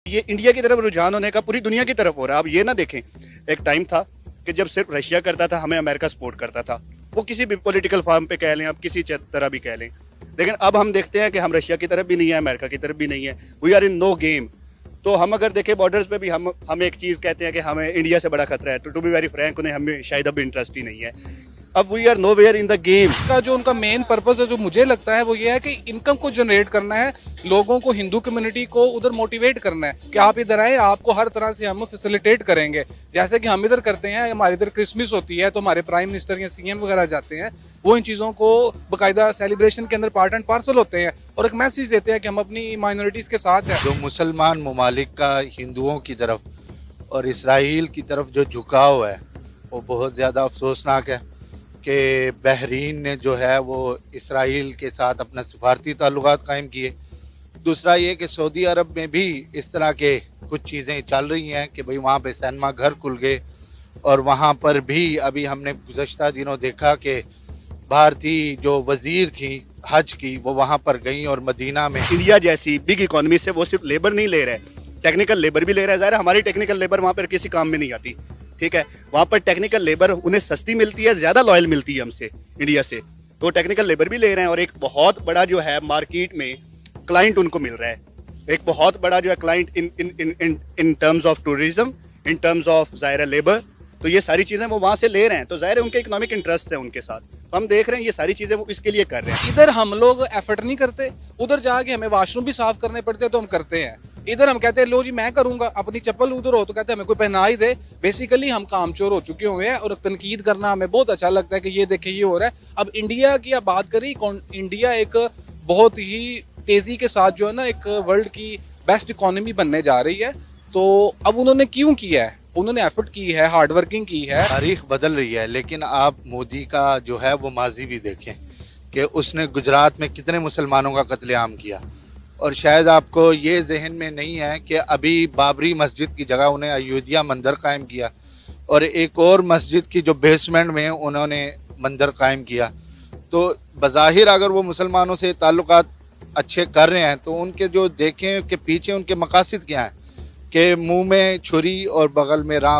ये इंडिया की तरफ रुझान होने का पूरी दुनिया की तरफ हो रहा है। अब ये ना देखें, एक टाइम था कि जब सिर्फ रशिया करता था, हमें अमेरिका सपोर्ट करता था, वो किसी भी पॉलिटिकल फॉर्म पे कह लें, अब किसी तरह भी कह लें। लेकिन अब हम देखते हैं कि हम रशिया की तरफ भी नहीं है, अमेरिका की तरफ भी नहीं है, we are in no game. तो हम अगर देखें बॉर्डर्स पे भी हम एक चीज़ कहते हैं कि हमें इंडिया से बड़ा खतरा है, टू बी वेरी फ्रैंक उन्हें हमें शायद अब इंटरेस्ट ही नहीं है। अब we are nowhere in the game. इसका जो उनका मेन पर्पस है, जो मुझे लगता है, वो ये है कि इनकम को जनरेट करना है, लोगों को, हिंदू कम्युनिटी को उधर मोटिवेट करना है कि आप इधर आए, आपको हर तरह से हम फैसिलिटेट करेंगे। जैसे कि हम इधर करते हैं, हमारे इधर क्रिसमस होती है तो हमारे प्राइम मिनिस्टर या सीएम वगैरह जाते हैं, वो इन चीज़ों को बाकायदा सेलिब्रेशन के अंदर पार्ट एंड पार्सल होते हैं और एक मैसेज देते हैं कि हम अपनी माइनॉरिटीज़ के साथ हैं। जो मुसलमान ममालिक का हिंदुओं की तरफ और इसराइल की तरफ जो झुकाव है वो बहुत ज़्यादा अफसोसनाक है कि बहरीन ने जो है वो इसराइल के साथ अपना सिफारती ताल्लुकात कायम किए। दूसरा ये कि सऊदी अरब में भी इस तरह के कुछ चीज़ें चल रही हैं कि भाई वहाँ पे सिनेमा घर खुल गए और वहाँ पर भी अभी हमने गुज़श्ता दिनों देखा कि भारतीय जो वज़ीर थी हज की, वो वहाँ पर गई और मदीना में। इंडिया जैसी बिग इकोनॉमी से वो सिर्फ लेबर नहीं ले रहा है, टेक्निकल लेबर भी ले रहा है। ज़ाहिर हमारी टेक्निकल लेबर वहाँ पर किसी काम में नहीं आती, ठीक है। वहाँ पर टेक्निकल लेबर उन्हें सस्ती मिलती है, ज़्यादा लॉयल मिलती है हमसे, इंडिया से। तो टेक्निकल लेबर भी ले रहे हैं और एक बहुत बड़ा जो है मार्केट में क्लाइंट उनको मिल रहा है, एक बहुत बड़ा जो है client in terms of tourism, in terms of ज़ाहिर लेबर। तो ये सारी चीज़ें वो वहाँ से ले रहे हैं, तो ज़ाहिर उनके इकोनॉमिक इंटरेस्ट है उनके साथ। तो हम देख रहे हैं ये सारी चीज़ें वो इसके लिए कर रहे हैं। इधर हम लोग एफर्ट नहीं करते, उधर जाके हमें वॉशरूम भी साफ करने पड़ते हैं तो हम करते हैं। इधर हम कहते हैं लो जी मैं करूंगा, अपनी चप्पल उधर हो तो कहते हैं हमें कोई पहना ही दे। बेसिकली हम कामचोर हो चुके हुए हैं और तनकीद करना हमें बहुत अच्छा लगता है कि ये देखे ये हो रहा है। अब इंडिया की आप बात करें, इंडिया एक बहुत ही तेजी के साथ जो है ना एक वर्ल्ड की बेस्ट इकोनॉमी बनने जा रही है। तो अब उन्होंने क्यों किया है, उन्होंने एफर्ट की है, हार्ड वर्किंग की है। तारीख बदल रही है, लेकिन आप मोदी का जो है वो माजी भी देखें कि उसने गुजरात में कितने मुसलमानों का कत्लेआम किया। और शायद आपको ये जहन में नहीं है कि अभी बाबरी मस्जिद की जगह उन्हें अयोध्या मंदिर कायम किया और एक और मस्जिद की जो बेसमेंट में उन्होंने मंदिर कायम किया। तो बज़ाहिर अगर वो मुसलमानों से ताल्लुकात अच्छे कर रहे हैं तो उनके जो देखें कि पीछे उनके मकासद क्या हैं कि मुंह में छुरी और बगल में राम।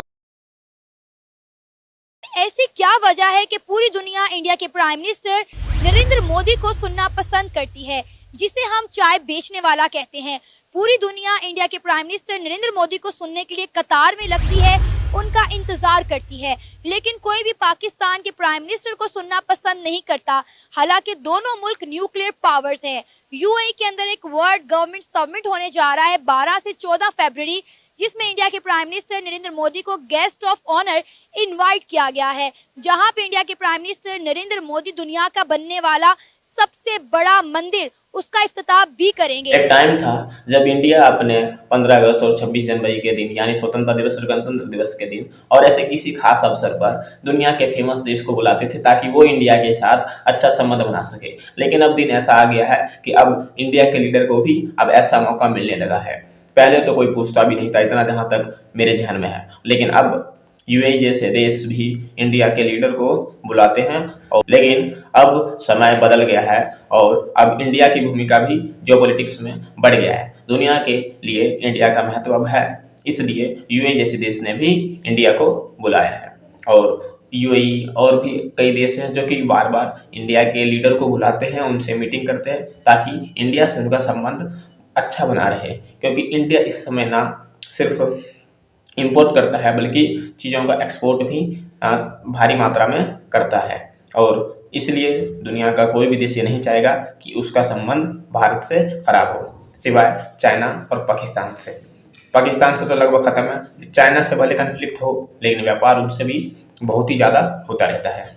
ऐसी क्या वजह है कि पूरी दुनिया इंडिया के प्राइम मिनिस्टर नरेंद्र मोदी को सुनना पसंद करती है, जिसे हम चाय बेचने वाला कहते हैं। पूरी दुनिया इंडिया के प्राइम मिनिस्टर नरेंद्र मोदी को सुनने के लिए कतार में लगती है, उनका इंतजार करती है। लेकिन कोई भी पाकिस्तान के प्राइम मिनिस्टर को सुनना पसंद नहीं करता। हालांकि दोनों मुल्क न्यूक्लियर पावर्स हैं। यूएई के अंदर एक वर्ल्ड गवर्नमेंट समिट होने जा रहा है 12 से 14 फरवरी, जिसमें इंडिया के प्राइम मिनिस्टर नरेंद्र मोदी को गेस्ट ऑफ ऑनर इनवाइट किया गया है, जहां पे इंडिया के प्राइम मिनिस्टर नरेंद्र मोदी दुनिया का बनने वाला सबसे बड़ा मंदिर उसका इफ्तिताह भी करेंगे। एक टाइम था जब इंडिया अपने 15 अगस्त और 26 जनवरी के दिन यानी स्वतंत्रता दिवस और गणतंत्र दिवस के दिन और ऐसे किसी खास अवसर पर दुनिया के फेमस देश को बुलाते थे ताकि वो इंडिया के साथ अच्छा संबंध बना सके। लेकिन अब दिन ऐसा आ गया है कि अब इंडिया के लीडर को भी अब ऐसा मौका मिलने लगा है। पहले तो कोई पूछता भी नहीं था, इतना जहाँ तक मेरे जहन में है। लेकिन अब यूएई जैसे देश भी इंडिया के लीडर को बुलाते हैं। और लेकिन अब समय बदल गया है और अब इंडिया की भूमिका भी जियोपॉलिटिक्स में बढ़ गया है। दुनिया के लिए इंडिया का महत्व अब है, इसलिए यूएई जैसे देश ने भी इंडिया को बुलाया है। और यूएई और भी कई देश हैं जो कि बार बार इंडिया के लीडर को बुलाते हैं, उनसे मीटिंग करते हैं ताकि इंडिया से उनका संबंध अच्छा बना रहे। क्योंकि इंडिया इस समय ना सिर्फ इंपोर्ट करता है बल्कि चीज़ों का एक्सपोर्ट भी भारी मात्रा में करता है। और इसलिए दुनिया का कोई भी देश ये नहीं चाहेगा कि उसका संबंध भारत से खराब हो, सिवाय चाइना और पाकिस्तान से। पाकिस्तान से तो लगभग ख़त्म है, चाइना से भले कन्फ्लिक्ट हो लेकिन व्यापार उनसे भी बहुत ही ज़्यादा होता रहता है।